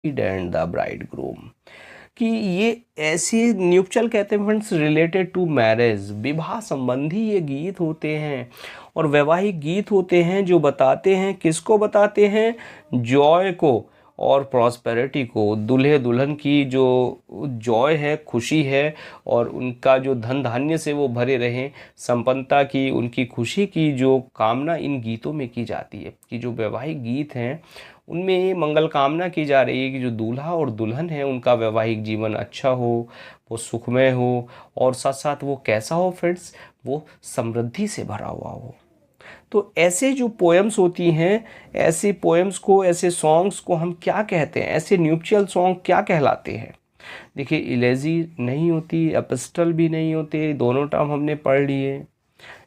And the bride groom, कि ये ऐसे न्यूपचल कहते हैं फ्रेंड्स रिलेटेड टू मैरिज, विवाह संबंधी ये गीत होते हैं और वैवाहिक गीत होते हैं जो बताते हैं, किसको बताते हैं, जॉय को और प्रॉस्पेरिटी को, दूल्हे दुल्हन की जो जॉय है, खुशी है, और उनका जो धन धान्य से वो भरे रहें, संपन्नता की, उनकी खुशी की जो कामना इन गीतों में की जाती है। कि जो वैवाहिक गीत हैं उनमें ये मंगल कामना की जा रही है कि जो दूल्हा और दुल्हन है उनका वैवाहिक जीवन अच्छा हो, वो सुखमय हो, और साथ साथ वो कैसा हो फ्रेंड्स, वो समृद्धि से भरा हुआ हो। तो ऐसे जो पोएम्स होती हैं, ऐसे पोएम्स को, ऐसे सॉन्ग्स को हम क्या कहते हैं, ऐसे न्यूपचियल सॉन्ग क्या कहलाते हैं? देखिए, इलेजी नहीं होती, एपिस्टल भी नहीं होते, दोनों टर्म हमने पढ़ लिए।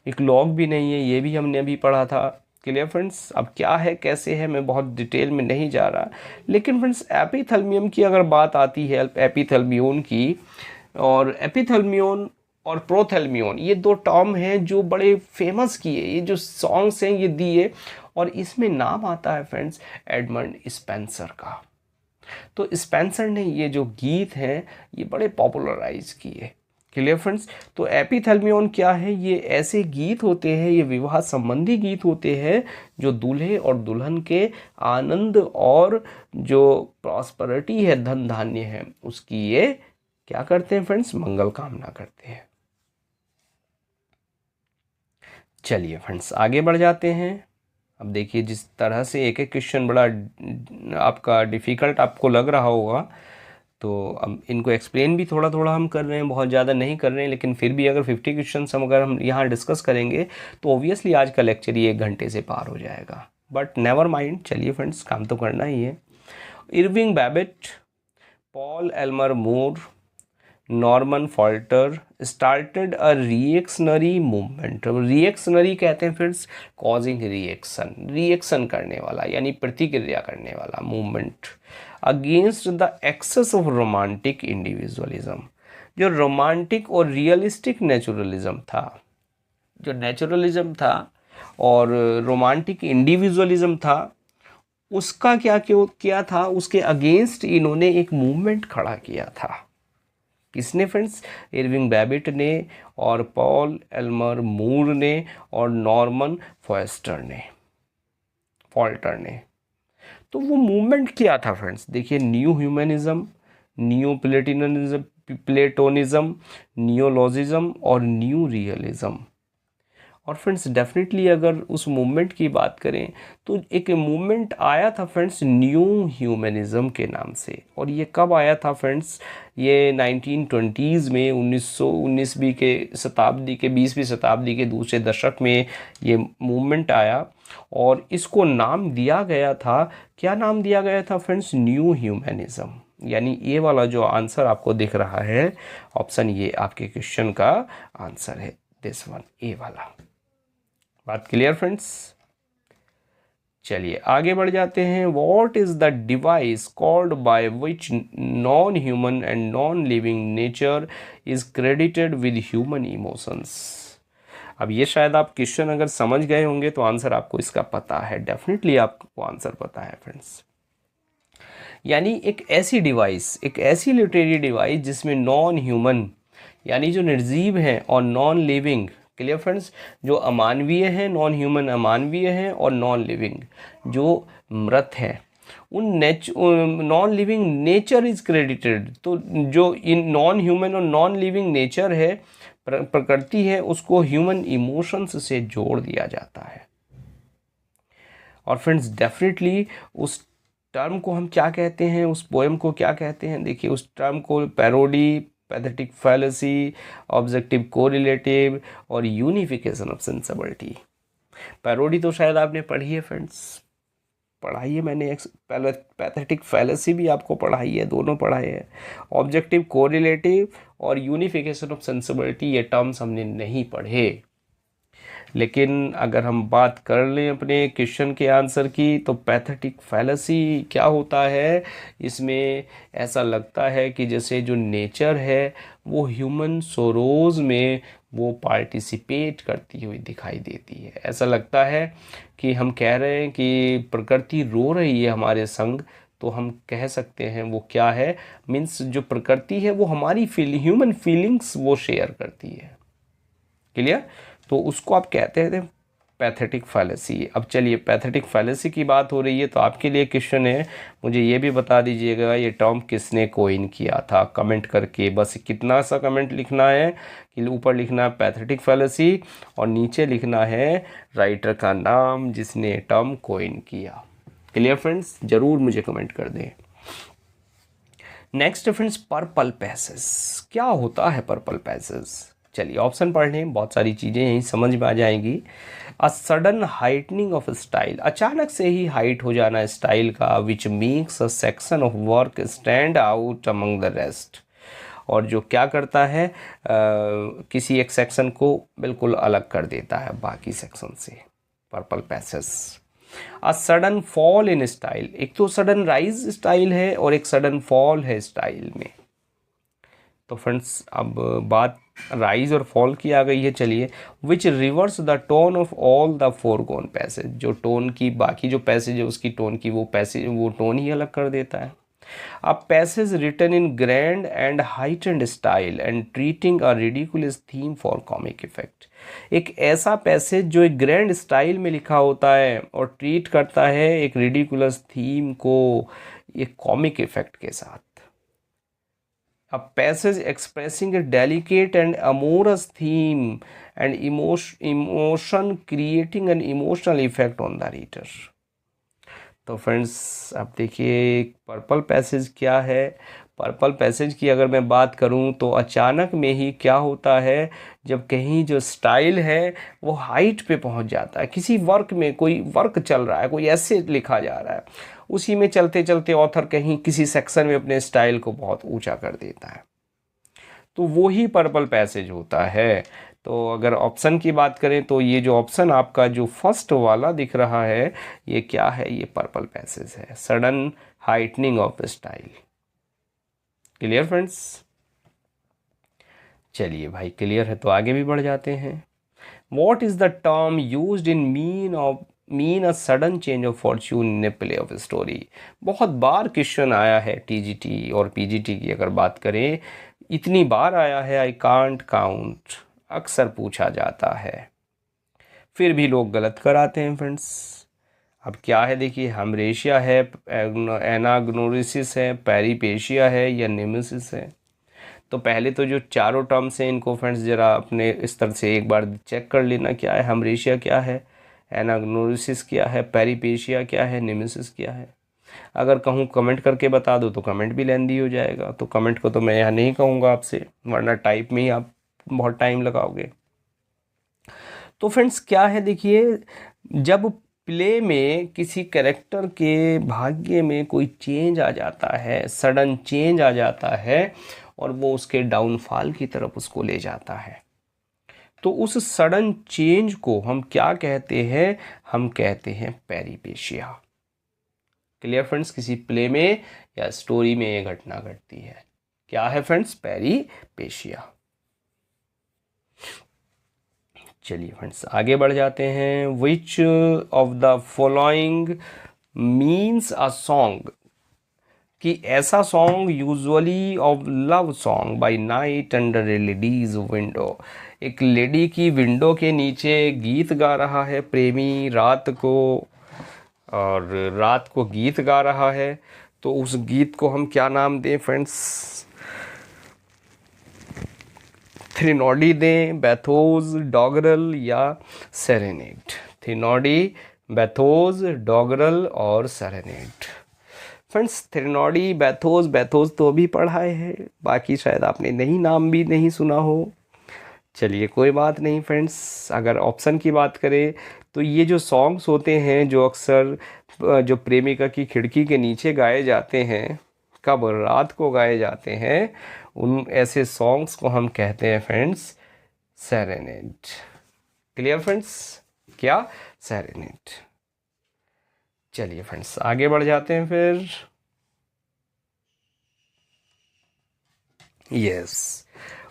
एक लॉग भी नहीं है, ये भी हमने अभी पढ़ा था। Clear friends? अब क्या है कैसे है मैं बहुत डिटेल में नहीं जा रहा, लेकिन फ्रेंड्स एपिथेल्मियम की अगर बात आती है, एपिथेल्मियोन की, और एपिथेल्मियोन और प्रोथेल्मियोन, ये दो टर्म हैं जो बड़े फेमस किए, ये जो सॉन्ग्स हैं ये दिए, और इसमें नाम आता है फ्रेंड्स एडमंड स्पेंसर का। तो स्पेंसर ने ये जो गीत हैं ये बड़े पॉपुलराइज किए। Clear friends? तो एपिथेल्मियोन क्या है, ये ऐसे गीत होते हैं, ये विवाह संबंधी गीत होते हैं जो दूल्हे और दुल्हन के आनंद और जो प्रॉस्पेरिटी है, धन धान्य है, उसकी ये क्या करते हैं फ्रेंड्स, मंगल कामना करते हैं। चलिए फ्रेंड्स आगे बढ़ जाते हैं। अब देखिए, जिस तरह से एक एक क्वेश्चन बड़ा आपका डिफ़िकल्ट आपको लग रहा होगा, तो अब इनको एक्सप्लेन भी थोड़ा थोड़ा हम कर रहे हैं, बहुत ज़्यादा नहीं कर रहे हैं, लेकिन फिर भी अगर 50 क्वेश्चन हम यहाँ डिस्कस करेंगे तो ऑब्वियसली आज का लेक्चर ही 1 घंटे से पार हो जाएगा। बट नेवर माइंड, चलिए फ्रेंड्स काम तो करना ही है। Irving Babbitt, Paul Elmer More, Norman Foerster started a reactionary movement. Reactionary कहते हैं फ्रेंड्स कॉजिंग रिएक्शन, रिएक्शन करने वाला यानी प्रतिक्रिया करने वाला movement against the excess of romantic individualism. जो रोमांटिक और रियलिस्टिक नेचुरलिज्म था, जो नेचुरलिज्म था और रोमांटिक इंडिविजुअलिज्म था, उसका क्या क्यों किया था, उसके अगेंस्ट इन्होंने एक मूवमेंट खड़ा किया था। किसने फ्रेंड्स? इरविंग बैबेट ने, और पॉल एल्मर मूर ने, और नॉर्मन फॉल्टर ने। तो वो मूवमेंट क्या था फ्रेंड्स? देखिए, न्यू ह्यूमनिज्म, न्यू प्लेटोनिज्म, नियोलॉजिज्म और न्यू रियलिज्म। और फ्रेंड्स डेफिनेटली अगर उस मूवमेंट की बात करें तो एक मूवमेंट आया था फ्रेंड्स न्यू ह्यूमनिज्म के नाम से। और ये कब आया था फ्रेंड्स? ये 1920s में, 19वीं के शताब्दी के 20वीं शताब्दी के दूसरे दशक में ये मूवमेंट आया, और इसको नाम दिया गया था, क्या नाम दिया गया था फ्रेंड्स? New humanism. यानी ये वाला जो आंसर आपको दिख रहा है ऑप्शन, ये आपके क्वेश्चन का आंसर है, दिस वन, ए वाला। बात क्लियर फ्रेंड्स? चलिए आगे बढ़ जाते हैं। What is the device called by which non human and non living nature is credited with human emotions? अब ये शायद आप क्वेश्चन अगर समझ गए होंगे तो आंसर आपको इसका पता है, डेफिनेटली आपको आंसर पता है फ्रेंड्स। यानी एक ऐसी डिवाइस, एक ऐसी लिटरेरी डिवाइस जिसमें नॉन ह्यूमन यानी जो निर्जीव हैं, और नॉन लिविंग, क्लियर फ्रेंड्स, जो अमानवीय हैं, नॉन ह्यूमन अमानवीय हैं, और नॉन लिविंग जो मृत हैं, उन non living nature is credited. तो जो इन नॉन ह्यूमन और नॉन लिविंग नेचर है, प्रकृति है, उसको ह्यूमन इमोशंस से जोड़ दिया जाता है। और फ्रेंड्स डेफिनेटली उस टर्म को हम क्या कहते हैं, उस पोएम को क्या कहते हैं? देखिए, उस टर्म को parody, pathetic fallacy, objective correlative और यूनिफिकेशन ऑफ सेंसिबिलिटी। पैरोडी तो शायद आपने पढ़ी है फ्रेंड्स, पढ़ाई है मैंने, पैथेटिक फैलेसी भी आपको पढ़ाई है, दोनों पढ़ाए हैं। ऑब्जेक्टिव कोरिलेटिव और यूनिफिकेशन ऑफ सेंसिबिलिटी ये टर्म्स हमने नहीं पढ़े, लेकिन अगर हम बात कर लें अपने क्वेश्चन के आंसर की, तो पैथेटिक फैलेसी क्या होता है? इसमें ऐसा लगता है कि जैसे जो नेचर है वो ह्यूमन सोरोज में वो पार्टिसिपेट करती हुई दिखाई देती है। ऐसा लगता है कि हम कह रहे हैं कि प्रकृति रो रही है हमारे संग, तो हम कह सकते हैं वो क्या है, मीन्स जो प्रकृति है वो हमारी ह्यूमन फीलिंग्स वो शेयर करती है। क्लियर? तो उसको आप कहते हैं पैथेटिक फैलेसी। अब चलिए, पैथेटिक फैलेसी की बात हो रही है तो आपके लिए क्वेश्चन है, मुझे ये भी बता दीजिएगा ये टर्म किसने कोइन किया था, कमेंट करके। बस कितना सा कमेंट लिखना है कि ऊपर लिखना है पैथेटिक फैलेसी और नीचे लिखना है राइटर का नाम जिसने टर्म कोइन किया। Clear friends? ज़रूर मुझे कमेंट कर दें। Next friends, purple passage. क्या होता है पर्पल पैसेज? चलिए ऑप्शन पढ़ लें, बहुत सारी चीज़ें यहीं समझ में आ जाएंगी। A sudden heightening of style, अचानक से ही हाइट हो जाना स्टाइल का, which makes a section of work stand out among the rest, और जो क्या करता है किसी एक सेक्शन को बिल्कुल अलग कर देता है बाकी सेक्शन से। Purple passage. A sudden fall in style, एक तो सडन राइज स्टाइल है और एक सडन फॉल है स्टाइल में। तो फ्रेंड्स अब बात राइज और फॉल की आ गई है। चलिए, which reverse the tone of all the foregone passage, जो टोन की बाकी जो पैसेज है उसकी टोन की वो टोन ही अलग कर देता है। A passage written in grand and heightened style and treating a ridiculous theme for comic effect, एक ऐसा पैसेज जो एक ग्रैंड स्टाइल में लिखा होता है और ट्रीट करता है एक रिडिकुलस थीम को एक कॉमिक इफेक्ट के साथ। A passage expressing a delicate and amorous theme and emotion creating an emotional effect on the reader। तो फ्रेंड्स अब देखिए पर्पल पैसेज क्या है। पर्पल पैसेज की अगर मैं बात करूं तो अचानक में ही क्या होता है, जब कहीं जो स्टाइल है वो हाइट पे पहुंच जाता है, किसी वर्क में कोई वर्क चल रहा है, कोई ऐसे लिखा जा रहा है, उसी में चलते चलते ऑथर कहीं किसी सेक्शन में अपने स्टाइल को बहुत ऊंचा कर देता है, तो वो ही पर्पल पैसेज होता है। तो अगर ऑप्शन की बात करें तो ये जो ऑप्शन आपका जो फर्स्ट वाला दिख रहा है ये क्या है, ये पर्पल पैसेज है, sudden heightening of style. Clear friends? चलिए भाई क्लियर है तो आगे भी बढ़ जाते हैं। What is the term used in mean a sudden change of Fortune in a play of story. बहुत बार क्वेश्चन आया है टीजीटी और पीजीटी की अगर बात करें, इतनी बार आया है आई कांट काउंट, अक्सर पूछा जाता है, फिर भी लोग गलत कराते हैं फ्रेंड्स। अब क्या है देखिए, हमरेशिया है, एनाग्नोरिसिस है, पेरिपेशिया है या नेमेसिस है। तो पहले तो जो चारों टर्म्स हैं इनको फ्रेंड्स ज़रा अपने स्तर से एक बार चेक कर लेना, क्या है हमरेशिया, क्या है एनाग्नोरिसिस, क्या है पेरिपेशिया, क्या है नेमेसिस, क्या है। अगर कहूँ कमेंट करके बता दो तो कमेंट भी लेंदी हो जाएगा, तो कमेंट को तो मैं यहाँ नहीं कहूँगा आपसे, वरना टाइप में ही आप बहुत टाइम लगाओगे। तो फ्रेंड्स क्या है देखिए, जब प्ले में किसी कैरेक्टर के भाग्य में कोई चेंज आ जाता है, सडन चेंज आ जाता है और वो उसके डाउनफॉल की तरफ उसको ले जाता है, तो उस सडन चेंज को हम क्या कहते हैं, हम कहते हैं पेरिपेशिया। Clear friends? किसी प्ले में या स्टोरी में ये घटना घटती है, क्या है फ्रेंड्स, पेरिपेशिया। चलिए फ्रेंड्स आगे बढ़ जाते हैं। विच of the following means a song, कि ऐसा song usually of love song by night under A ladies window, एक लेडी की विंडो के नीचे गीत गा रहा है प्रेमी रात को, और रात को गीत गा रहा है, तो उस गीत को हम क्या नाम दें फ्रेंड्स, थ्रिनोडी दें, बेथोस, डॉगरल या सेरेनेड। थ्रिनोडी, बेथोस, डॉगरल और सेरेनेड। फ्रेंड्स थ्रिनोडी, बेथोस तो अभी पढ़ाए हैं, बाकी शायद आपने नहीं नाम भी नहीं सुना हो। चलिए कोई बात नहीं फ्रेंड्स। अगर ऑप्शन की बात करें तो ये जो सॉन्ग्स होते हैं जो अक्सर जो प्रेमिका की खिड़की के नीचे गाए जाते हैं, कब, रात को गाए जाते हैं, उन ऐसे सॉन्ग्स को हम कहते हैं फ्रेंड्स सेरेनेड। Clear friends? क्या? सेरेनेड। चलिए फ्रेंड्स आगे बढ़ जाते हैं फिर। यस,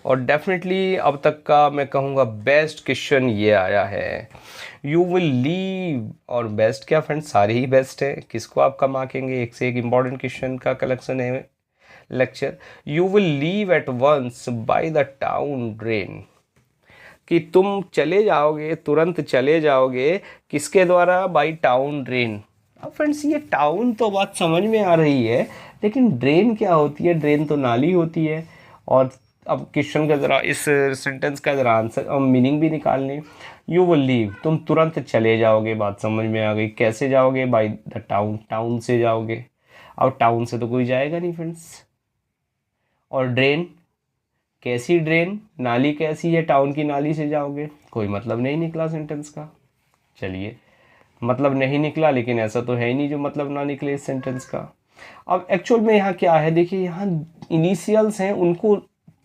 और डेफिनेटली अब तक का मैं कहूँगा बेस्ट क्वेश्चन ये आया है। यू विल लीव, और बेस्ट क्या फ्रेंड्स, सारे ही बेस्ट है, किसको आप कम आंकेंगे, एक से एक इम्पॉर्टेंट क्वेश्चन का कलेक्शन है lecture. You will leave at once by the town drain, कि तुम चले जाओगे, तुरंत चले जाओगे, किसके द्वारा, बाय टाउन ड्रेन। अब फ्रेंड्स ये टाउन तो बात समझ में आ रही है, लेकिन ड्रेन क्या होती है, ड्रेन तो नाली होती है। और अब क्वेश्चन का ज़रा, इस सेंटेंस का ज़रा आंसर मीनिंग भी निकाल लें। यू विल लीव, तुम तुरंत चले जाओगे, बात समझ में आ गई। कैसे जाओगे, बाय द टाउन, टाउन से जाओगे। अब टाउन से तो कोई जाएगा नहीं फ्रेंड्स। और ड्रेन, कैसी ड्रेन, नाली कैसी है, टाउन की नाली से जाओगे, कोई मतलब नहीं निकला सेंटेंस का। चलिए, मतलब नहीं निकला, लेकिन ऐसा तो है ही नहीं जो मतलब ना निकले इस सेंटेंस का। अब एक्चुअल में यहाँ क्या है, देखिए यहाँ इनिशियल्स हैं उनको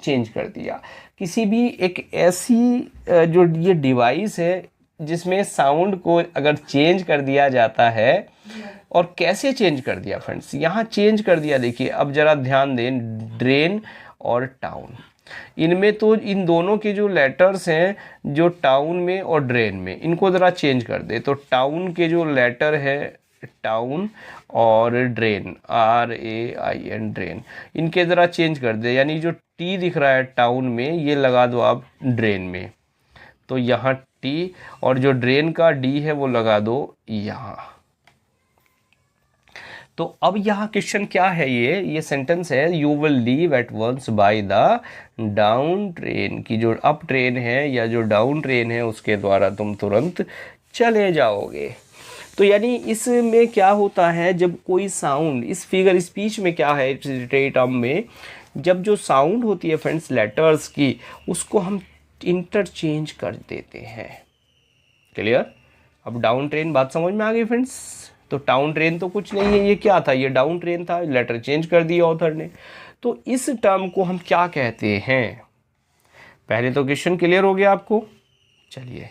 चेंज कर दिया। किसी भी एक ऐसी जो ये डिवाइस है जिसमें साउंड को अगर चेंज कर दिया जाता है, और कैसे चेंज कर दिया फ्रेंड्स, यहाँ चेंज कर दिया। देखिए अब जरा ध्यान दें, ड्रेन और टाउन, इनमें तो इन दोनों के जो लेटर्स हैं, जो टाउन में और ड्रेन में, इनको ज़रा चेंज कर दे। तो टाउन के जो लेटर है, टाउन, और ड्रेन, RAIN, ड्रेन, इनके ज़रा चेंज कर दे। यानी जो टी दिख रहा है टाउन में, ये लगा दो आप ड्रेन में, तो यहाँ टी, और जो ड्रेन का डी है वो लगा दो यहाँ। तो अब यहाँ क्वेश्चन क्या है, ये सेंटेंस है, you will leave at once by the down train, की जो अप ट्रेन है या जो डाउन ट्रेन है उसके द्वारा तुम तुरंत चले जाओगे। तो यानी इसमें क्या होता है, जब कोई साउंड, इस फिगर स्पीच में क्या है, टर्म में, जब जो साउंड होती है फ्रेंड्स लेटर्स की, उसको हम इंटरचेंज कर देते हैं। क्लियर? अब डाउन ट्रेन बात समझ में आ गई फ्रेंड्स। तो टाउन ट्रेन तो कुछ नहीं है, ये क्या था, ये डाउन ट्रेन था, लेटर चेंज कर दिया ऑथर ने। तो इस टर्म को हम क्या कहते हैं, पहले तो क्वेश्चन क्लियर हो गया आपको। चलिए,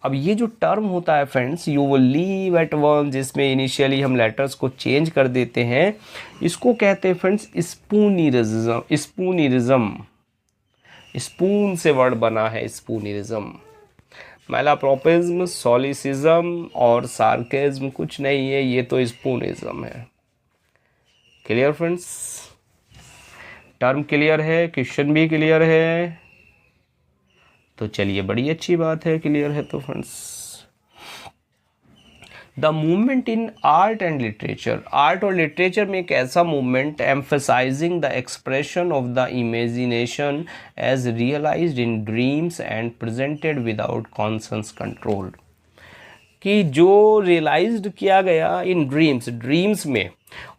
अब ये जो टर्म होता है friends, you will leave at once, जिसमें इनिशियली हम लेटर्स को चेंज कर देते हैं, इसको कहते हैं फ्रेंड्स स्पूनिरिज्म। स्पूनिरिज्म, स्पून से वर्ड बना है स्पूनिरिज्म। मैलाप्रोपिज्म, सॉलिसिज्म और सार्केज्म कुछ नहीं है, ये तो स्पूनिज्म है। Clear friends? टर्म क्लियर है, क्वेश्चन भी क्लियर है, तो चलिए बड़ी अच्छी बात है, क्लियर है तो friends. The movement in art and literature, art और लिटरेचर में एक ऐसा movement emphasising the expression of the imagination as realised in dreams and presented without conscious control, कि जो रियलाइज्ड किया गया इन ड्रीम्स, ड्रीम्स में,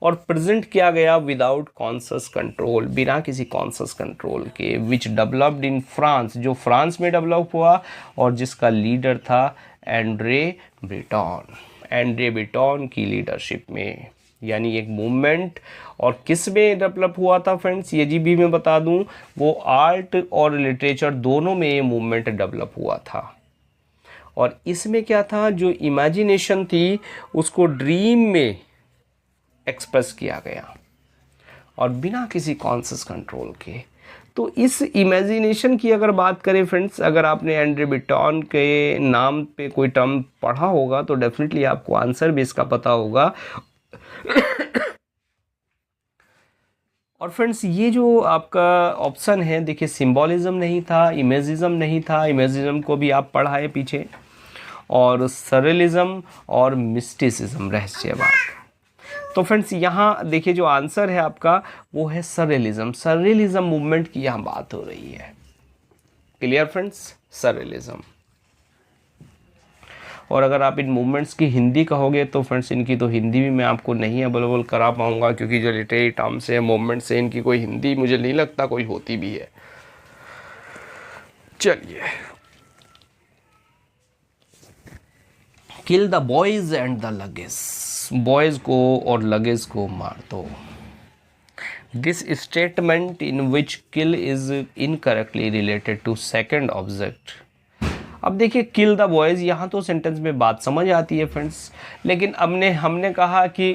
और प्रेजेंट किया गया विदाउट कॉन्शियस कंट्रोल, बिना किसी कॉन्शियस कंट्रोल के, विच डेवलप्ड इन फ्रांस, जो फ्रांस में डेवलप हुआ, और जिसका लीडर था एंड्रे ब्रेटॉन, एंड्रे ब्रेटॉन की लीडरशिप में। यानी एक मूवमेंट, और किस में डेवलप हुआ था फ्रेंड्स, ये जी भी मैं बता दूं, वो आर्ट और लिटरेचर दोनों में ये मूवमेंट डेवलप हुआ था। और इसमें क्या था, जो इमेजिनेशन थी उसको ड्रीम में एक्सप्रेस किया गया, और बिना किसी कॉन्शियस कंट्रोल के। तो इस इमेजिनेशन की अगर बात करें फ्रेंड्स, अगर आपने एंड्रे ब्रेटॉन के नाम पे कोई टर्म पढ़ा होगा तो डेफिनेटली आपको आंसर भी इसका पता होगा। और फ्रेंड्स ये जो आपका ऑप्शन है, देखिए सिंबॉलिज्म नहीं था, इमेजिज्म नहीं था, इमेजिज्म को भी आप पढ़ा है पीछे, और सरेलिज्म और मिस्टिसिज्म, रहस्यवाद। तो फ्रेंड्स यहाँ देखिए जो आंसर है आपका वो है सरेलिज्म। सरेलिज्म मूवमेंट की यहाँ बात हो रही है। Clear friends? सरेलिज्म। और अगर आप इन मूवमेंट्स की हिंदी कहोगे तो फ्रेंड्स इनकी तो हिंदी भी मैं आपको नहीं अवेलेबल करा पाऊंगा, क्योंकि जो लिटरेरी टर्म्स है, मूवमेंट्स है, इनकी कोई हिंदी मुझे नहीं लगता कोई होती भी है। चलिए, kill the boys and the luggage, boys को और लगेज को मार दो। This statement in which kill is incorrectly related to second object. अब देखिए किल द बॉयज, यहाँ तो सेंटेंस में बात समझ आती है फ्रेंड्स, लेकिन हमने कहा कि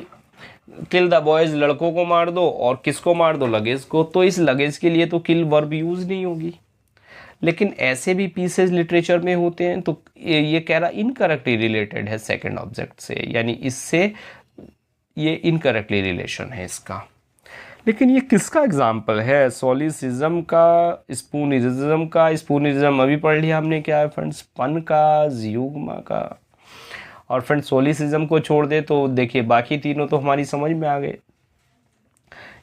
किल द बॉयज़ लड़कों को मार दो, और किसको मार दो, लगेज को, तो इस लगेज के लिए तो किल वर्ब यूज़ नहीं होगी। लेकिन ऐसे भी पीसेज लिटरेचर में होते हैं, तो ये कह रहा इनकरेक्टली रिलेटेड है सेकंड ऑब्जेक्ट से, यानी इससे ये इनकरेक्टली रिलेशन है इसका। लेकिन ये किसका एग्जाम्पल है, सोलिसिज्म का, स्पूनिज्म का। स्पूनिज्म अभी पढ़ लिया हमने, क्या है फ्रेंड्स, पन का, जियोग्मा का। और फ्रेंड्स सोलिसिज्म को छोड़ दे तो देखिए बाकी तीनों तो हमारी समझ में आ गए।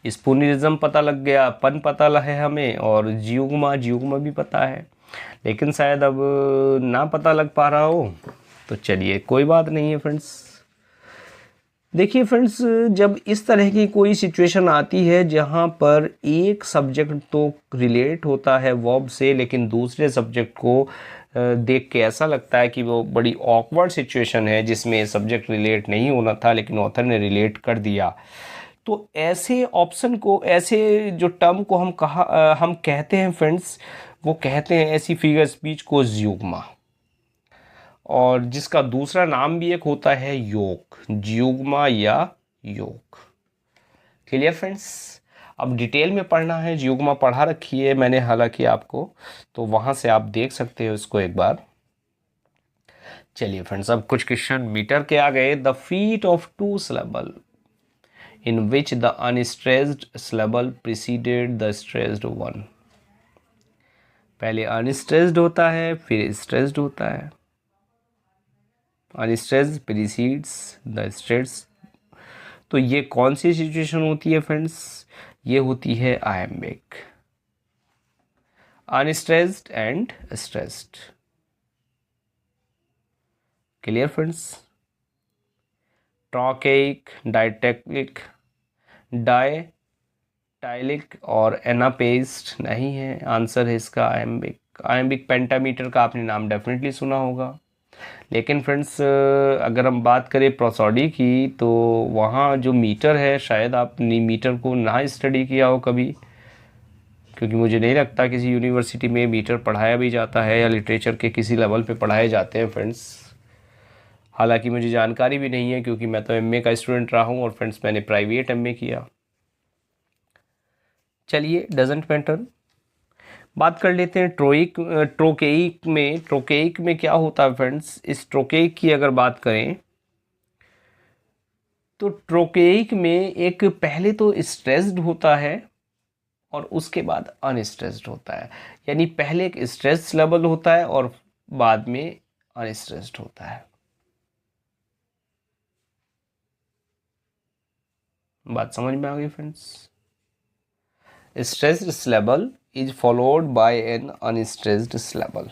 स्पूनिज्म पता लग गया, पन पता है हमें, और जियोग्मा भी पता है। लेकिन शायद अब ना पता लग पा रहा हो, तो चलिए कोई बात नहीं है फ्रेंड्स। देखिए फ्रेंड्स, जब इस तरह की कोई सिचुएशन आती है जहाँ पर एक सब्जेक्ट तो रिलेट होता है वर्ब से, लेकिन दूसरे सब्जेक्ट को देख के ऐसा लगता है कि वो बड़ी ऑकवर्ड सिचुएशन है जिसमें सब्जेक्ट रिलेट नहीं होना था लेकिन ऑथर ने रिलेट कर दिया, तो ऐसे ऑप्शन को, ऐसे जो टर्म को हम कहते हैं फ्रेंड्स, वो कहते हैं ऐसी फिगर स्पीच को जियोग्मा, और जिसका दूसरा नाम भी एक होता है योग, जियोग्मा या योग। Clear friends? अब डिटेल में पढ़ना है, जियोग्मा पढ़ा रखी है मैंने हालांकि आपको, तो वहाँ से आप देख सकते हो इसको एक बार। चलिए फ्रेंड्स, अब कुछ क्वेश्चन मीटर के आ गए। The feet of two syllable in which the unstressed syllable preceded the stressed one। पहले unstressed होता है, फिर stressed होता है। unstressed precedes the stressed। तो ये कौन सी सिचुएशन होती है फ्रेंड्स? ये होती है iambic, unstressed and stressed। Clear friends? Trochaic, dactylic, dactylic और एनापेस्ट नहीं है। आंसर है इसका आयम्बिक। आयम्बिक पेंटामीटर का आपने नाम डेफिनेटली सुना होगा। लेकिन फ्रेंड्स, अगर हम बात करें प्रोसोडी की, तो वहाँ जो मीटर है, शायद आपने मीटर को ना स्टडी किया हो कभी, क्योंकि मुझे नहीं लगता किसी यूनिवर्सिटी में मीटर पढ़ाया भी जाता है या लिटरेचर के किसी लेवल पे पढ़ाए जाते हैं फ्रेंड्स। हालांकि मुझे जानकारी भी नहीं है क्योंकि मैं तो एमए का स्टूडेंट रहा हूँ, और फ्रेंड्स मैंने प्राइवेट एमए किया। चलिए, डजेंट मैटर। बात कर लेते हैं ट्रोकेइक में क्या होता है फ्रेंड्स? इस ट्रोकेइक की अगर बात करें तो ट्रोकेइक में एक पहले तो स्ट्रेस्ड होता है और उसके बाद अनस्ट्रेस्ड होता है, यानी पहले एक स्ट्रेस लेवल होता है और बाद में अनस्ट्रेस्ड होता है। बात समझ में आ गई friends? stressed syllable is followed by an unstressed syllable।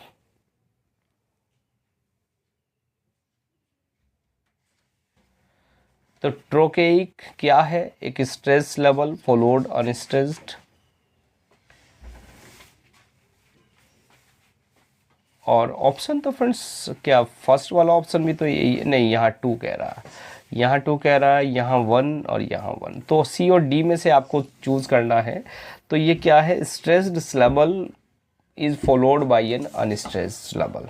तो ट्रोकेइक क्या है? एक स्ट्रेस लेवल फॉलोड अनस्ट्रेस्ड। और ऑप्शन तो फ्रेंड्स क्या फर्स्ट वाला ऑप्शन भी तो यही नहीं, यहाँ 2 कह रहा है, यहाँ 2 कह रहा है, यहाँ 1 और यहाँ 1, तो सी और डी में से आपको चूज करना है। तो ये क्या है? Stressed syllable is followed by an unstressed syllable.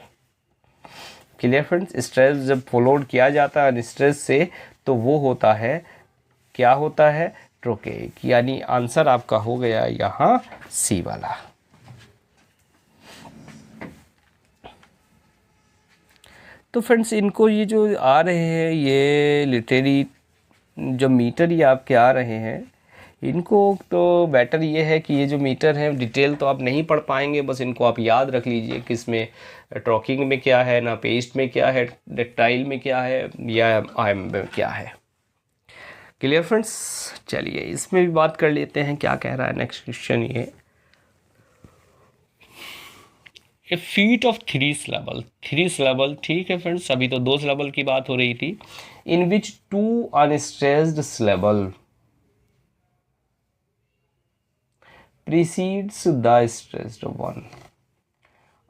Clear friends? Stress जब फॉलोड किया जाता है अनस्ट्रेस से, तो वो होता है, क्या होता है? ट्रोकेइक। यानी आंसर आपका हो गया यहाँ सी वाला। तो फ्रेंड्स, इनको ये जो आ रहे हैं, ये लिटरेरी जो मीटर ये आपके आ रहे हैं, इनको तो बेटर ये है कि ये जो मीटर है डिटेल तो आप नहीं पढ़ पाएंगे, बस इनको आप याद रख लीजिए कि इसमें ट्रॉकिंग में क्या है, ना पेस्ट में क्या है, डेक्टाइल में क्या है, या आयम में क्या है। Clear friends? चलिए इसमें भी बात कर लेते हैं, क्या कह रहा है नेक्स्ट क्वेश्चन ये। ए फीट ऑफ 3 सिलेबल, ठीक है फ्रेंड्स, अभी तो 2 सिलेबल की बात हो रही थी। इन विच 2 unstressed syllable precedes the stressed one।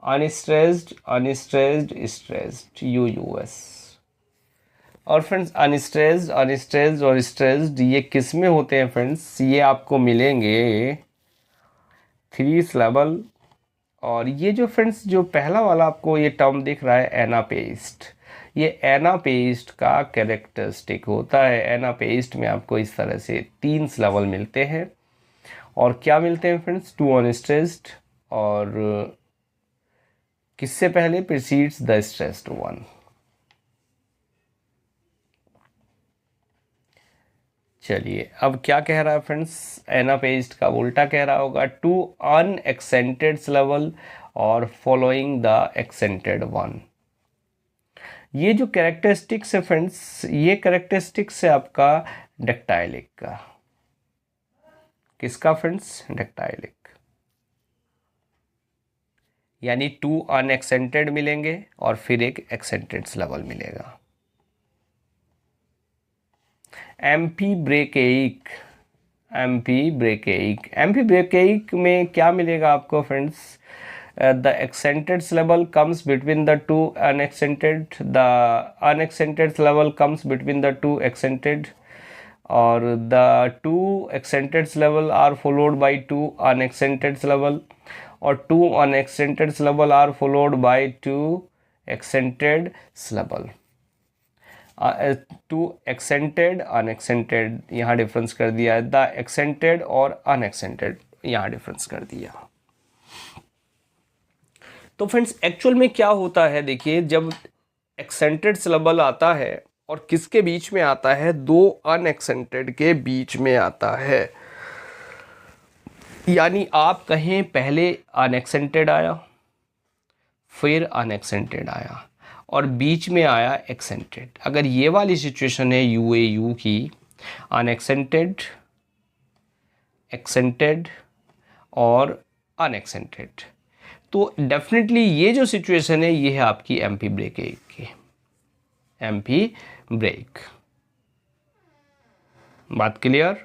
unstressed, stressed, UUS। और फ्रेंड्स अनस्ट्रेस्ड और स्ट्रेस्ड ये किस में होते हैं फ्रेंड्स? ये आपको मिलेंगे 3 सिलेबल। और ये जो फ्रेंड्स जो पहला वाला आपको ये टर्म दिख रहा है एनापेस्ट, ये एनापेस्ट का कैरेक्टरिस्टिक होता है। एनापेस्ट में आपको इस तरह से 3 सिलेबल मिलते हैं। और क्या मिलते हैं फ्रेंड्स? टू अनस्ट्रेस्ड और किससे पहले? Precedes the stressed one. चलिए अब क्या कह रहा है फ्रेंड्स? एनापेस्ट का उल्टा कह रहा होगा, टू अनएक्सेंटेड सिलेबल और फॉलोइंग द एक्सेंटेड वन। ये जो कैरेक्टरिस्टिक्स है फ्रेंड्स, ये कैरेक्टरिस्टिक्स है आपका डेक्टाइलिक का। किसका फ्रेंड्स? डेक्टाइलिक। यानी 2 अनएक्सेंटेड मिलेंगे और फिर एक एक्सेंटेड सिलेबल मिलेगा। एम्फी ब्रेकेइक। एम्फी ब्रेकेइक में क्या मिलेगा आपको friends? the accented syllable comes between the two unaccented, the unaccented syllable comes between the two accented, or the two accented syllable are followed by two unaccented syllable, or two unaccented syllable are followed by two accented syllable। Two accented unaccented यहाँ difference कर दिया है, the accented और unaccented यहाँ difference कर दिया। तो friends actual में क्या होता है, देखिए जब एक्सेंटेड सिलेबल आता है और किसके बीच में आता है? 2 अनएक्सेंटेड के बीच में आता है। यानी आप कहें पहले अनएक्सेंटेड आया, फिर अनएक्सेंटेड आया और बीच में आया एक्सेंटेड। अगर ये वाली सिचुएशन है यू की, अनएक्सेंटेड, एक्सेंटेड और अनएक्सेंटेड, तो डेफिनेटली ये जो सिचुएशन है ये है आपकी एम्फी ब्रेक की। Amphibrach. बात क्लियर?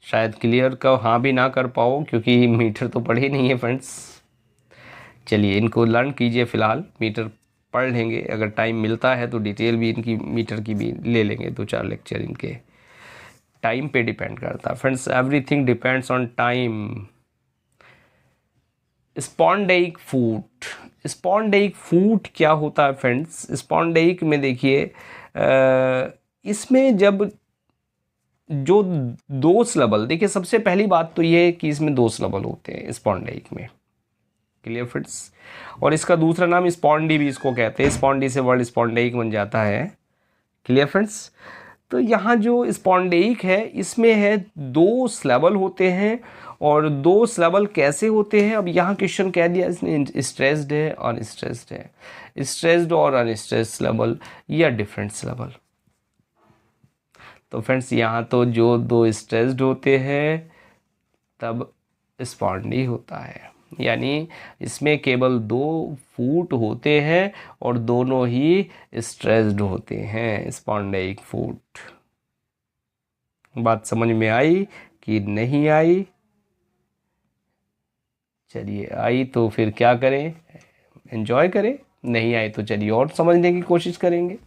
शायद क्लियर का हाँ भी ना कर पाओ क्योंकि मीटर तो पढ़े नहीं है फ्रेंड्स। चलिए इनको लर्न कीजिए, फ़िलहाल मीटर पढ़ लेंगे, अगर टाइम मिलता है तो डिटेल भी इनकी मीटर की भी ले लेंगे, 2-4 लेक्चर। इनके टाइम पे डिपेंड करता है friends, everything depends on time. Spondaic foot. Spondaic foot क्या होता है फ्रेंड्स? स्पॉन्डेइक में देखिए इसमें जब जो 2 सिलेबल, देखिए सबसे पहली बात तो ये है कि इसमें 2 सिलेबल होते हैं स्पॉन्डेइक में। Clear friends? और इसका दूसरा नाम स्पॉन्डी भी इसको कहते हैं, स्पॉन्डी से वर्ड स्पॉन्डेइक बन जाता है। Clear friends? तो यहाँ जो स्पॉन्डेइक है इसमें है 2 सिलेबल होते हैं। और 2 सिलेबल कैसे होते हैं? अब यहाँ क्वेश्चन कह दिया इसने, स्ट्रेस्ड है अनस्ट्रेस्ड है। स्ट्रेस्ड और अनस्ट्रेस्ड सिलेबल या डिफरेंट सिलेबल। तो फ्रेंड्स यहाँ तो जो 2 स्ट्रेस्ड होते हैं तब स्पॉन्डी होता है, यानी इसमें केवल 2 फूट होते हैं और दोनों ही स्ट्रेस्ड होते हैं, स्पॉन्डेइक फूट। बात समझ में आई कि नहीं आई? चलिए आई तो फिर क्या करें, एंजॉय करें, नहीं आई तो चलिए और समझने की कोशिश करेंगे।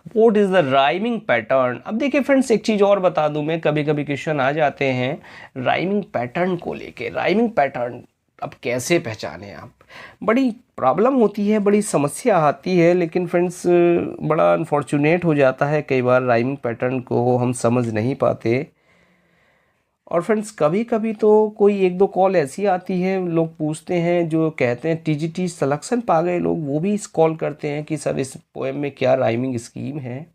What is the rhyming pattern? अब देखिए फ्रेंड्स एक चीज़ और बता दूं मैं, कभी कभी क्वेश्चन आ जाते हैं राइमिंग पैटर्न को लेके। राइमिंग पैटर्न अब कैसे पहचानें आप? बड़ी प्रॉब्लम होती है, बड़ी समस्या आती है, लेकिन फ्रेंड्स बड़ा अनफॉर्चुनेट हो जाता है कई बार, राइमिंग पैटर्न को हम समझ नहीं पाते। और फ्रेंड्स कभी कभी तो कोई 1-2 कॉल ऐसी आती है, लोग पूछते हैं, जो कहते हैं टीजीटी सिलेक्शन पा गए लोग, वो भी इस कॉल करते हैं कि सर इस पोएम में क्या राइमिंग स्कीम है।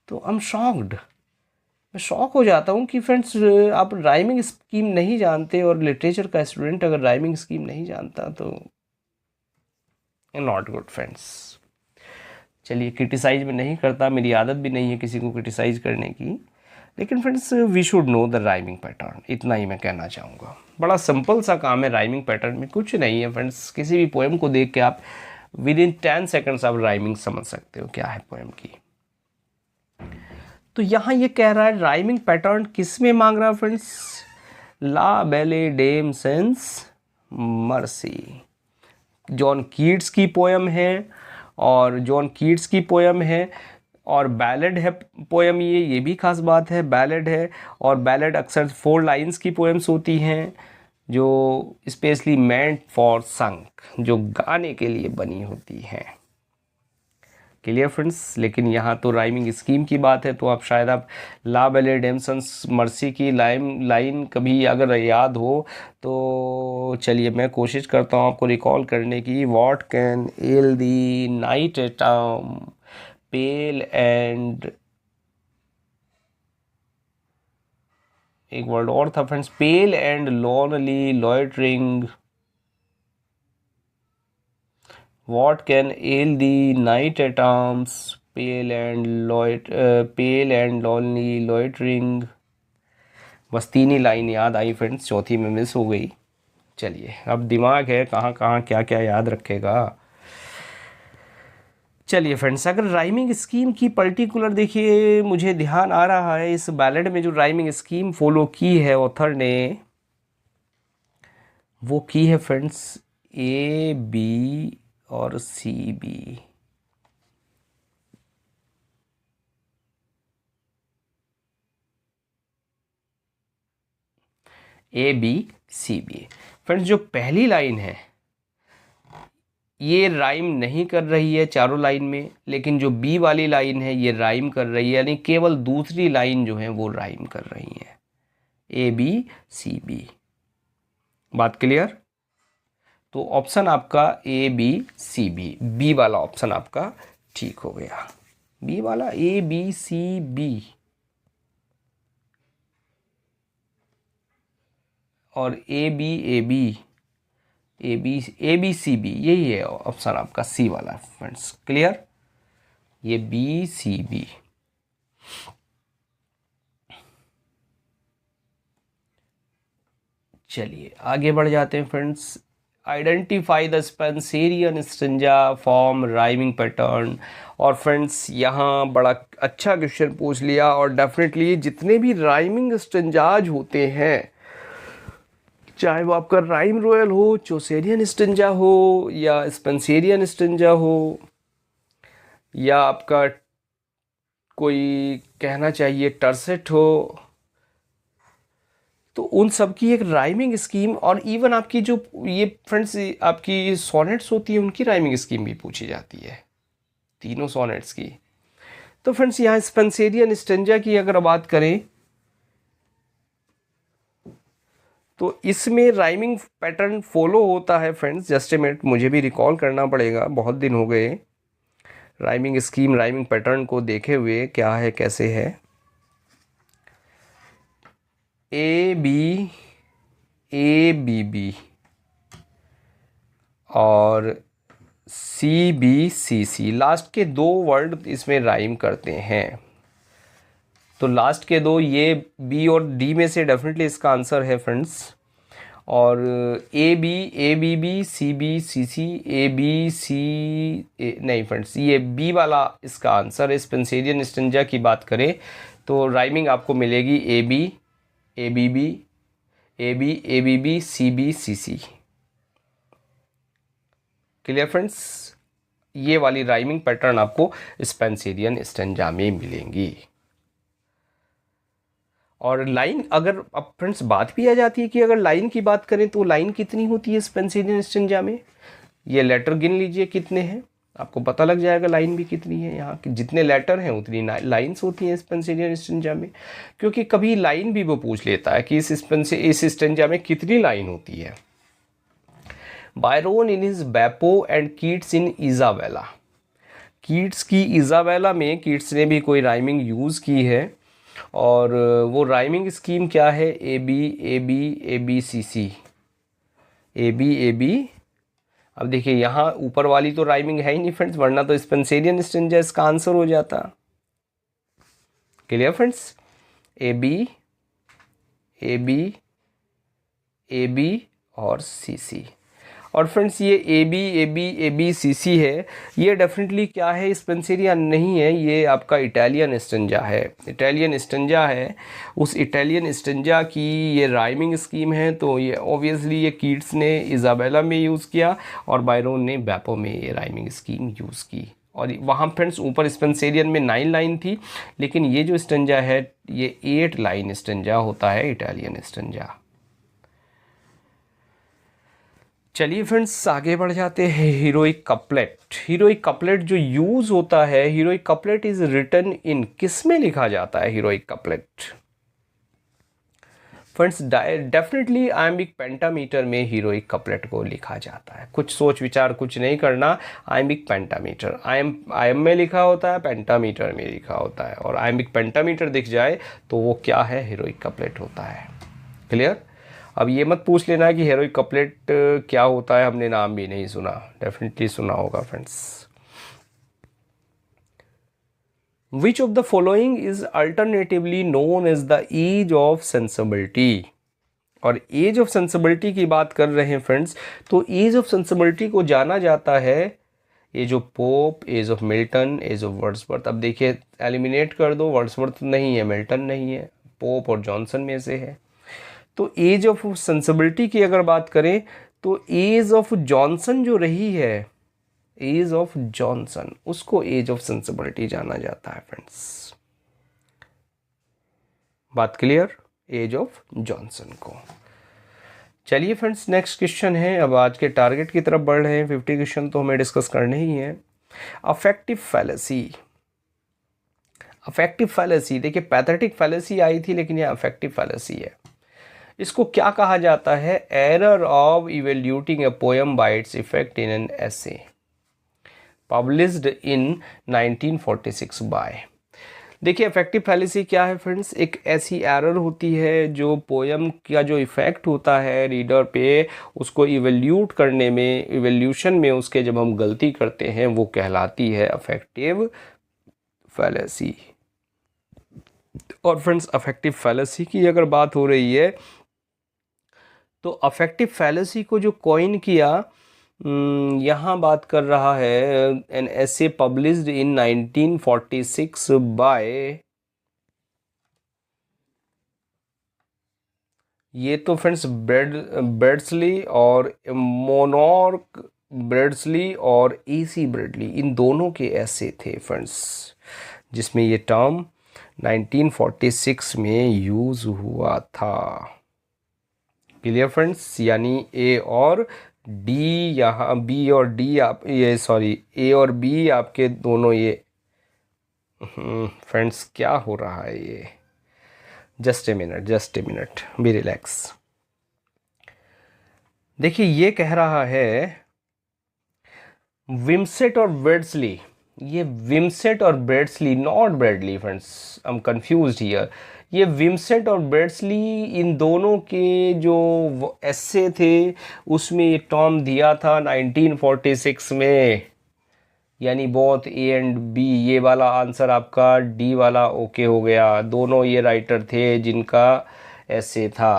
तो आई एम शॉक्ड, मैं शॉक हो जाता हूँ कि फ्रेंड्स आप राइमिंग स्कीम नहीं जानते, और लिटरेचर का स्टूडेंट अगर राइमिंग स्कीम नहीं जानता तो नॉट गुड फ्रेंड्स। चलिए क्रिटिसाइज में नहीं करता, मेरी आदत भी नहीं है किसी को क्रिटिसाइज करने की, लेकिन friends we should know the rhyming pattern, इतना ही मैं कहना चाहूँगा। बड़ा सिंपल सा काम है राइमिंग पैटर्न में, कुछ नहीं है फ्रेंड्स। किसी भी पोएम को देख के आप विद इन 10 सेकेंड्स आप राइमिंग समझ सकते हो क्या है पोएम की। तो यहाँ ये कह रहा है राइमिंग पैटर्न किस में मांग रहा है friends? La Belle Dame sans Merci, John Keats की पोएम है, और जॉन कीट्स की पोएम है और बैलेड है पोएम, ये भी खास बात है, बैलेड है। और बैलेड अक्सर 4 लाइन्स की पोएम्स होती हैं, जो स्पेशली मेंट फॉर संग, जो गाने के लिए बनी होती हैं। Clear friends. लेकिन यहाँ तो राइमिंग स्कीम की बात है, तो आप शायद आप ला बेले डेमसन्स मर्सी की लाइन कभी अगर याद हो तो चलिए मैं कोशिश करता हूँ आपको रिकॉल करने की। What can ail thee knight at pale and, एक वर्ड और था friends, pale and lonely loitering. What can ail the night at arms, pale and lonely loitering। बस 3 ही लाइन याद आई फ्रेंड्स, चौथी में मिस हो गई। चलिए अब दिमाग है कहाँ कहाँ क्या क्या याद रखेगा। चलिए फ्रेंड्स, अगर राइमिंग स्कीम की पर्टिकुलर देखिए मुझे ध्यान आ रहा है इस बैलेड में जो राइमिंग स्कीम फॉलो की है ऑथर ने, वो की है फ्रेंड्स ए बी और C B. A B C B. Friends जो पहली लाइन है ये राइम नहीं कर रही है चारों लाइन में, लेकिन जो बी वाली लाइन है ये राइम कर रही है, यानी केवल दूसरी लाइन जो है वो राइम कर रही है। ए बी सी बी, बात क्लियर। तो ऑप्शन आपका A B C B, B वाला ऑप्शन आपका ठीक हो गया। बी वाला ए बी सी बी और ए बी सी बी, यही है ऑप्शन आपका सी वाला फ्रेंड्स। क्लियर, ये बी सी बी। चलिए आगे बढ़ जाते हैं friends. Identify the Spenserian stanza form rhyming pattern. और फ्रेंड्स यहाँ बड़ा अच्छा क्वेश्चन पूछ लिया, और डेफिनेटली जितने भी राइमिंग स्ट्रिंजाज होते हैं, चाहे वो आपका राइम रॉयल हो, चौसेरियन स्ट्रिंजा हो, या स्पेंसेरियन स्ट्रिंजा हो, या आपका कोई कहना चाहिए टर्सेट हो, तो उन सब की एक राइमिंग स्कीम, और इवन आपकी जो ये फ्रेंड्स आपकी सोनेट्स होती है उनकी राइमिंग स्कीम भी पूछी जाती है, तीनों सोनेट्स की। तो फ्रेंड्स यहाँ स्पेंसेरियन स्ट्रिंजा की अगर बात करें तो इसमें राइमिंग पैटर्न फॉलो होता है फ्रेंड्स। जस्ट ए मिनट, मुझे भी रिकॉल करना पड़ेगा, बहुत दिन हो गए राइमिंग स्कीम राइमिंग पैटर्न को देखे हुए, क्या है कैसे है। ए बी बी और सी बी सी सी, लास्ट के दो वर्ड इसमें राइम करते हैं। तो लास्ट के दो ये बी और डी में से डेफिनेटली इसका आंसर है फ्रेंड्स। और A B B C B C C, A B C नहीं फ्रेंड्स, ये बी वाला इसका आंसर है। स्पेंसेरियन स्ट्रिंजा की बात करें तो राइमिंग आपको मिलेगी A B B C B C C. Clear friends, ये वाली राइमिंग पैटर्न आपको स्पेंसेरियन स्ट्रिंजा में मिलेंगी। और लाइन अगर अब फ्रेंड्स बात भी आ जाती है कि अगर लाइन की बात करें तो लाइन कितनी होती है स्पेंसेरियन स्ट्रिंजा में, ये लेटर गिन लीजिए कितने हैं, आपको पता लग जाएगा लाइन भी कितनी है। यहाँ जितने लेटर हैं उतनी लाइन्स होती हैं स्पेंसेरियन स्ट्रिंजा में, क्योंकि कभी लाइन भी वो पूछ लेता है कि इस स्ट्रिंजा में कितनी लाइन होती है। Byron in his Beppo and Keats in Isabella, Keats की इजाबेला में कीट्स ने भी कोई राइमिंग यूज़ की है, और वो राइमिंग स्कीम क्या है, A B C C, A B. अब देखिए यहाँ ऊपर वाली तो राइमिंग है ही नहीं फ्रेंड्स, वरना तो स्पेंसेरियन स्ट्रिंजा इसका आंसर हो जाता। क्लियर फ्रेंड्स, ए बी और सी सी। और फ्रेंड्स ये ए बी सी सी है, ये डेफिनेटली क्या है, स्पेंसेरिया नहीं है, ये आपका इटालियन स्ट्रिंजा है। इटालियन स्ट्रिंजा है, उस इटालियन स्ट्रिंजा की ये राइमिंग स्कीम है। तो ये ऑब्वियसली ये कीट्स ने इजाबेला में यूज़ किया और बायरोन ने बेपो में ये राइमिंग स्कीम यूज़ की। और वहाँ फ्रेंड्स ऊपर स्पेंसेरियन में 9 लाइन थी, लेकिन ये जो स्ट्रिंजा है ये 8 लाइन स्ट्रिंजा होता है इटालियन स्ट्रिंजा। चलिए फ्रेंड्स आगे बढ़ जाते हैं। Heroic couplet. हीरोइक कपलेट जो यूज होता है, heroic couplet is written in, किस में लिखा जाता है heroic couplet? Friends definitely iambic pentameter में हीरोइक कपलेट को लिखा जाता है। कुछ सोच विचार कुछ नहीं करना, आयम्बिक पेंटामीटर, आयम में लिखा होता है, पेंटामीटर में लिखा होता है, और आयम्बिक पेंटामीटर दिख जाए तो वो क्या है? हीरोइक कपलेट होता है। क्लियर? अब ये मत पूछ लेना कि हीरोइक कपलेट क्या होता है, हमने नाम भी नहीं सुना। डेफिनेटली सुना होगा friends. Which of the following is alternatively known as the age of sensibility? और एज ऑफ सेंसिबिलिटी की बात कर रहे हैं फ्रेंड्स, तो एज ऑफ सेंसिबिलिटी को जाना जाता है age of Pope, age of Milton, age of Wordsworth. अब देखिए एलिमिनेट कर दो, वर्ड्सवर्थ नहीं है, मिल्टन नहीं है, पोप और जॉनसन में से है। तो एज ऑफ सेंसिबिलिटी की अगर बात करें तो एज ऑफ जॉनसन जो रही है, एज ऑफ जॉनसन, उसको एज ऑफ सेंसिबिलिटी जाना जाता है फ्रेंड्स। बात क्लियर? एज ऑफ जॉनसन को। चलिए फ्रेंड्स नेक्स्ट क्वेश्चन है। अब आज के टारगेट की तरफ बढ़ रहे हैं। 50 क्वेश्चन तो हमें डिस्कस करने ही है। Affective fallacy. अफेक्टिव फैलेसी, देखिए पैथेटिक फैलेसी आई थी, लेकिन ये अफेक्टिव फैलेसी है। इसको क्या कहा जाता है? Error of evaluating a poem by its effect in an essay, published in 1946 by. देखिए अफेक्टिव फैलेसी क्या है फ्रेंड्स? एक ऐसी एरर होती है जो पोयम का जो इफ़ेक्ट होता है रीडर पे, उसको इवेल्यूट करने में, इवेल्यूशन में उसके जब हम गलती करते हैं, वो कहलाती है अफेक्टिव फैलेसी। और फ्रेंड्स अफेक्टिव फैलेसी की अगर बात हो रही है तो अफेक्टिव फैलेसी को जो कॉइन किया, यहाँ बात कर रहा है an essay published in 1946 by, ये तो फ्रेंड्स बेर्डसली और मोनॉर्क बेर्डसली और एसी ब्रेडली, इन दोनों के ऐसे थे फ्रेंड्स, जिसमें ये टर्म 1946 में यूज हुआ था। Clear friends? यानी ए और डी, यहाँ बी और डी आप ये सॉरी ए और बी आपके दोनों ये फ्रेंड्स क्या हो रहा है ये? Just a minute, be relax. देखिए ये कह रहा है विमसेट और बेर्डसली, ये विमसेट और Beardsley, not Bradley friends, I am confused here. ये विमसेट और बेर्डसली, इन दोनों के जो एस्से थे उसमें ये टर्म दिया था 1946 में, यानी बोथ ए एंड बी, ये वाला आंसर आपका डी वाला ओके हो गया। दोनों ये राइटर थे जिनका एस्से था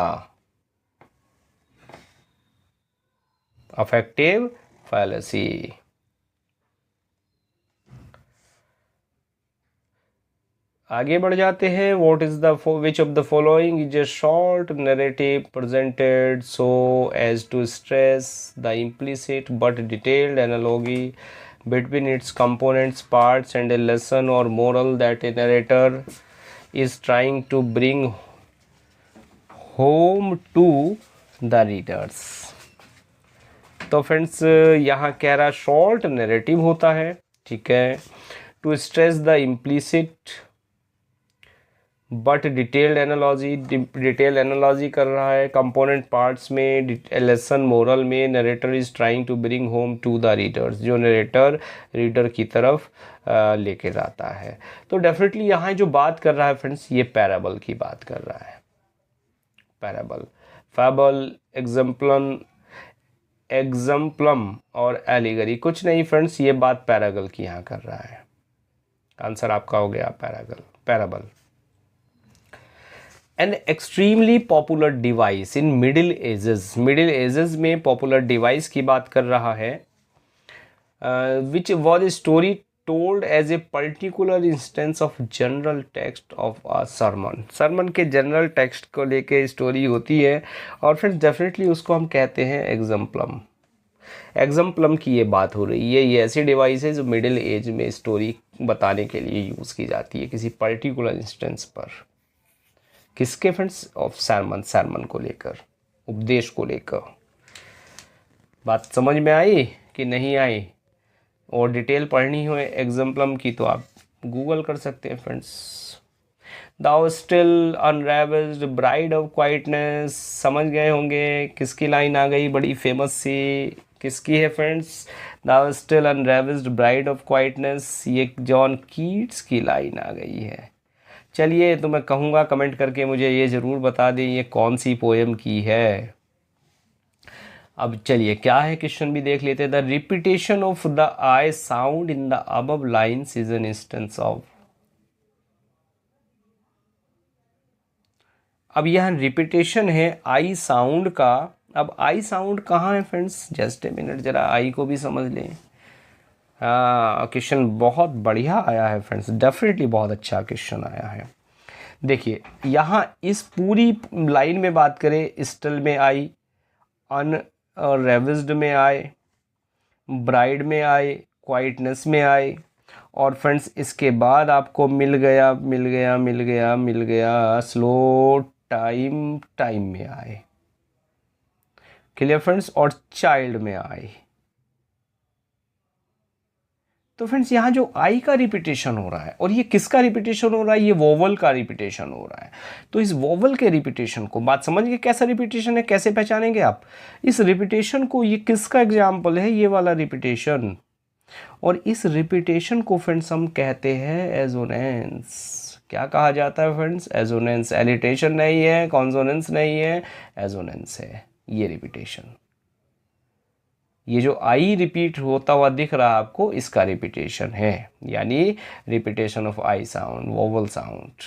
अफेक्टिव फैलेसी। आगे बढ़ जाते हैं। What is the which of the following is a short narrative presented so as to stress the implicit but detailed analogy between its components, parts, and a lesson or moral that a narrator is trying to bring home to the readers। तो friends यहाँ कह रहा short narrative होता है, ठीक है, to stress the implicit but detailed analogy, detail analogy कर रहा है। कंपोनेंट पार्ट्स में, लेसन मोरल में, narrator is trying to bring home to the readers, जो नरेटर रीडर की तरफ लेके जाता है। तो डेफिनेटली यहाँ जो बात कर रहा है फ्रेंड्स, ये पैराबल की बात कर रहा है। पैराबल, फैबल, एग्जाम्पलम और एलिगरी, कुछ नहीं फ्रेंड्स, ये बात पैरागल की यहाँ कर रहा है। आंसर आपका हो गया parable. An extremely popular device in middle ages, middle ages में पॉपुलर डिवाइस की बात कर रहा है। Which was a story told as a particular instance of general text of a sermon, sermon के जनरल टेक्स्ट को लेके स्टोरी होती है, और फिर डेफिनेटली उसको हम कहते हैं एग्जाम्पलम। एग्जाम्पलम की ये बात हो रही है। ये ऐसी डिवाइस है जो मिडिल एज में स्टोरी बताने के लिए यूज़ की जाती है किसी पर्टिकुलर इंस्टेंस पर। किसके फ्रेंड्स? ऑफ सरमन, सरमन को लेकर, उपदेश को लेकर। बात समझ में आई कि नहीं आई? और डिटेल पढ़नी हो एग्जाम्पलम की तो आप गूगल कर सकते हैं friends. Thou still unravished bride of quietness, समझ गए होंगे किसकी लाइन आ गई, बड़ी फेमस सी, किसकी है friends? Thou still unravished bride of quietness, ये जॉन कीट्स की लाइन आ गई है। चलिए, तो मैं कहूँगा कमेंट करके मुझे ये ज़रूर बता दें ये कौन सी पोएम की है। अब चलिए क्या है क्वेश्चन भी देख लेते हैं। The repetition of the I sound in the above lines is an instance of. अब यह रिपीटेशन है आई साउंड का। अब आई साउंड कहाँ है फ्रेंड्स? जस्ट ए मिनट, जरा आई को भी समझ लें। हाँ, क्वेश्चन बहुत बढ़िया आया है फ्रेंड्स, डेफिनेटली बहुत अच्छा क्वेश्चन आया है। देखिए यहाँ इस पूरी लाइन में बात करें, स्टिल में आई, अनरेविज्ड में आए, ब्राइड में आए, क्वाइटनेस में आए, और फ्रेंड्स इसके बाद आपको मिल गया मिल गया मिल गया मिल गया स्लो टाइम टाइम में आए। Clear friends? और चाइल्ड में आए। तो फ्रेंड्स यहाँ जो आई का रिपीटेशन हो रहा है, और ये किसका रिपीटेशन हो रहा है? ये वोवल का रिपीटेशन हो रहा है। तो इस वोवल के रिपीटेशन को, बात समझ गए कैसा रिपीटेशन है, कैसे पहचानेंगे आप इस रिपीटेशन को? ये किसका एग्जाम्पल है? ये वाला रिपीटेशन। और इस रिपीटेशन को फ्रेंड्स हम कहते हैं एजोनेंस। क्या कहा जाता है फ्रेंड्स? एजोनेंस। एलिटेशन नहीं है, कॉन्सोनेंस नहीं है, एजोनेंस है ये रिपीटेशन। ये जो आई रिपीट होता हुआ दिख रहा है आपको, इसका रिपीटेशन है, यानी repetition of I sound, vowel sound.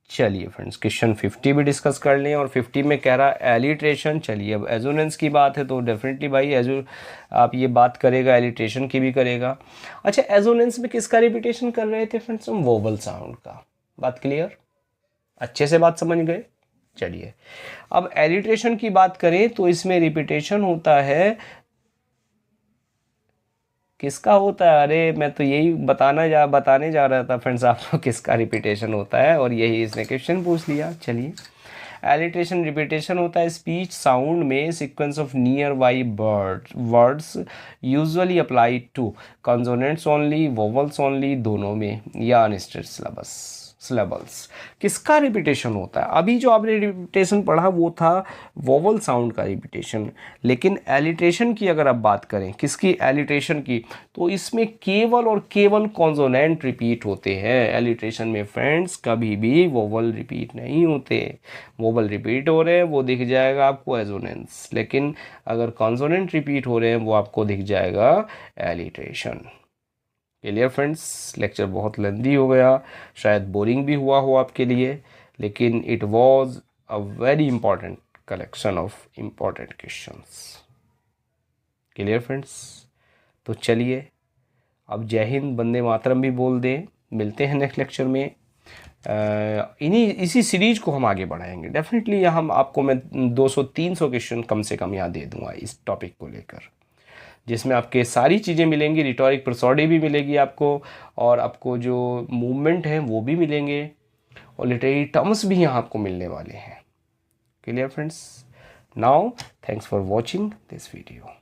चलिए फ्रेंड्स, क्वेश्चन 50 भी डिस्कस कर लें। और 50 में कह रहा है एलिट्रेशन। चलिए, अब एजोनेंस की बात है तो डेफिनेटली भाई आप ये बात करेगा, एलिट्रेशन की भी करेगा। अच्छा, एजोनेंस में किसका रिपीटेशन कर रहे थे फ्रेंड्स? हम वोवल साउंड का। बात क्लियर? अच्छे से बात समझ गए? चलिए, अब एलिट्रेशन की बात करें तो इसमें रिपीटेशन होता है, किसका होता है? अरे मैं तो यही बताने जा रहा था फ्रेंड्स आपको किसका रिपीटेशन होता है, और यही इसने क्वेश्चन पूछ लिया। चलिए, एलिट्रेशन रिपीटेशन होता है स्पीच साउंड में sequence of nearby words usually apply to consonants only, vowels only, दोनों में, या अनस्टेड सिलेबल्स। किसका रिपीटेशन होता है? अभी जो आपने रिपीटेशन पढ़ा वो था वोवल साउंड का रिपीटेशन, लेकिन एलिट्रेशन की अगर आप बात करें, किसकी? एलिट्रेशन की, तो इसमें केवल और केवल कॉन्सोनेंट रिपीट होते हैं। एलिट्रेशन में फ्रेंड्स कभी भी वोवल रिपीट नहीं होते। वोवल रिपीट हो रहे हैं वो दिख जाएगा आपको एजोनेंस, लेकिन अगर कॉन्सोनेंट रिपीट हो रहे हैं वो आपको दिख जाएगा एलिट्रेशन। Clear friends? लेक्चर बहुत लेंदी हो गया, शायद बोरिंग भी हुआ हो आपके लिए, लेकिन it was a very important collection of important questions. Clear friends? तो चलिए, अब जय हिंद, वंदे मातरम भी बोल दें। मिलते हैं नेक्स्ट लेक्चर में। इसी सीरीज को हम आगे बढ़ाएंगे डेफिनेटली। हम आपको मैं 200-300 क्वेश्चन कम से कम यहाँ दे दूँगा इस टॉपिक को लेकर, जिसमें आपके सारी चीज़ें मिलेंगी। रिटोरिक प्रोसोडी भी मिलेगी आपको, और आपको जो मूवमेंट है वो भी मिलेंगे, और लिटरेरी टर्म्स भी यहाँ आपको मिलने वाले हैं। Clear friends? Now thanks for watching this video.